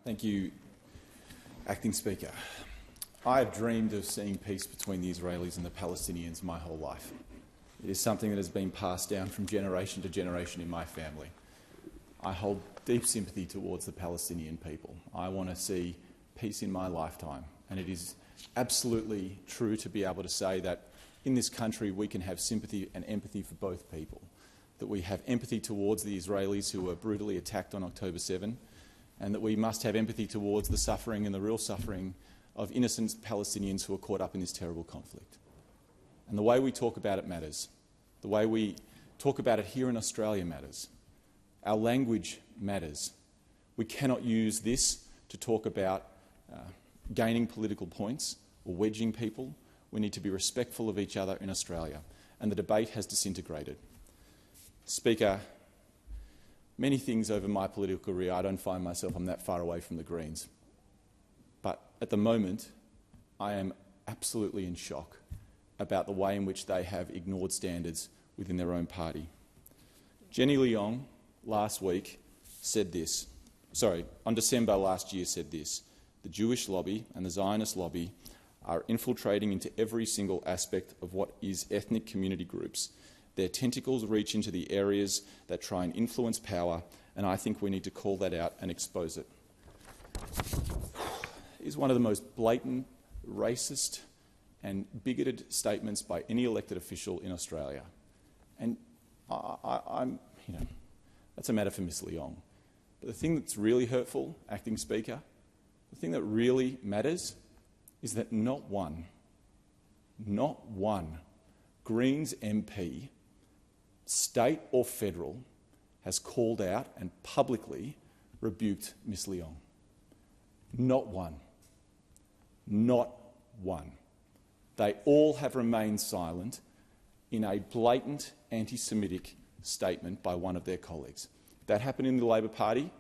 Thank you, Acting Speaker. I have dreamed of seeing peace between the Israelis and the Palestinians my whole life. It is something that has been passed down from generation to generation in my family. I hold deep sympathy towards the Palestinian people. I want to see peace in my lifetime, and it is absolutely true to be able to say that in this country we can have sympathy and empathy for both people, that we have empathy towards the Israelis who were brutally attacked on October 7, and that we must have empathy towards the suffering and the real suffering of innocent Palestinians who are caught up in this terrible conflict. And the way we talk about it matters. The way we talk about it here in Australia matters. Our language matters. We cannot use this to talk about gaining political points or wedging people. We need to be respectful of each other in Australia, and the debate has disintegrated. Speaker, many things over my political career, I don't find myself I'm that far away from the Greens. But at the moment, I am absolutely in shock about the way in which they have ignored standards within their own party. Jenny Leong last week said this, on December last year said this: the Jewish lobby and the Zionist lobby are infiltrating into every single aspect of what is ethnic community groups. Their tentacles reach into the areas that try and influence power, and I think we need to call that out and expose it. It is one of the most blatant, racist and bigoted statements by any elected official in Australia. And that's a matter for Ms Leong. But the thing that's really hurtful, Acting Speaker, the thing that really matters is that not one Greens MP, state or federal, has called out and publicly rebuked Ms Leong. Not one. Not one. They all have remained silent in a blatant anti-Semitic statement by one of their colleagues. If that happened in the Labor Party,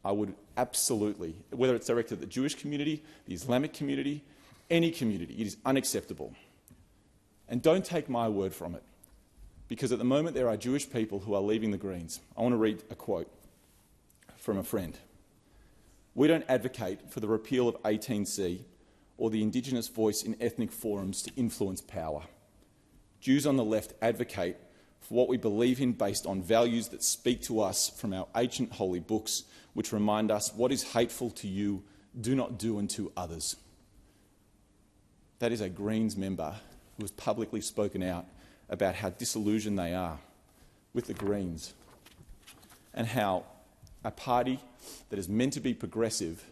I would absolutely, whether it's directed at the Jewish community, the Islamic community, any community, it is unacceptable. And don't take my word from it, because at the moment there are Jewish people who are leaving the Greens. I want to read a quote from a friend. "We don't advocate for the repeal of 18C or the Indigenous voice in ethnic forums to influence power. Jews on the left advocate for what we believe in based on values that speak to us from our ancient holy books, which remind us what is hateful to you, do not do unto others." That is a Greens member who has publicly spoken out about how disillusioned they are with the Greens and how a party that is meant to be progressive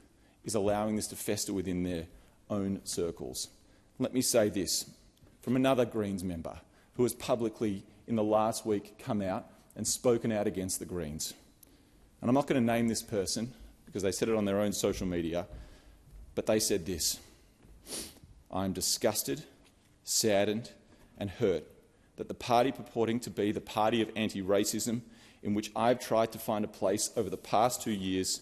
is allowing this to fester within their own circles. Let me say this from another Greens member who has publicly in the last week come out and spoken out against the Greens. And I'm not going to name this person because they said it on their own social media, but they said this: "I am disgusted, saddened and hurt that the party purporting to be the party of anti-racism, in which I've tried to find a place over the past 2 years,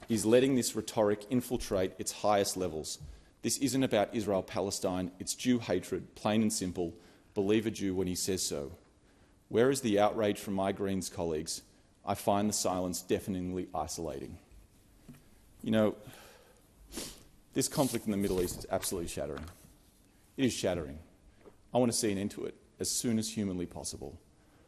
is letting this rhetoric infiltrate its highest levels. This isn't about Israel-Palestine, it's Jew hatred, plain and simple. Believe a Jew when he says so. Where is the outrage from my Greens colleagues? I find the silence deafeningly isolating." You know, this conflict in the Middle East is absolutely shattering. It is shattering. I want to see an end to it as soon as humanly possible.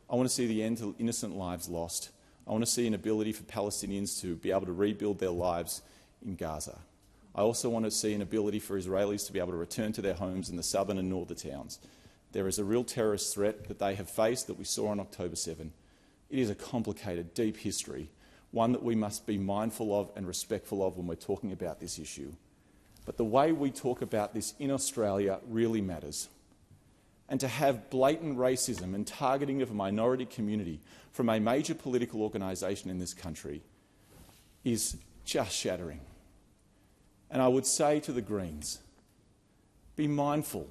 I want to see the end to innocent lives lost. I want to see an ability for Palestinians to be able to rebuild their lives in Gaza. I also want to see an ability for Israelis to be able to return to their homes in the southern and northern towns. There is a real terrorist threat that they have faced that we saw on October 7. It is a complicated, deep history, one that we must be mindful of and respectful of when we're talking about this issue. But the way we talk about this in Australia really matters. And to have blatant racism and targeting of a minority community from a major political organisation in this country is just shattering. And I would say to the Greens, be mindful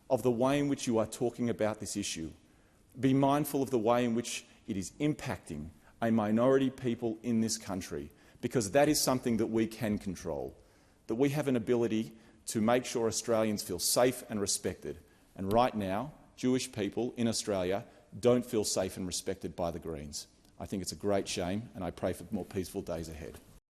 of the way in which you are talking about this issue. Be mindful of the way in which it is impacting a minority people in this country, because that is something that we can control, that we have an ability to make sure Australians feel safe and respected. And right now, Jewish people in Australia don't feel safe and respected by the Greens. I think it's a great shame, and I pray for more peaceful days ahead.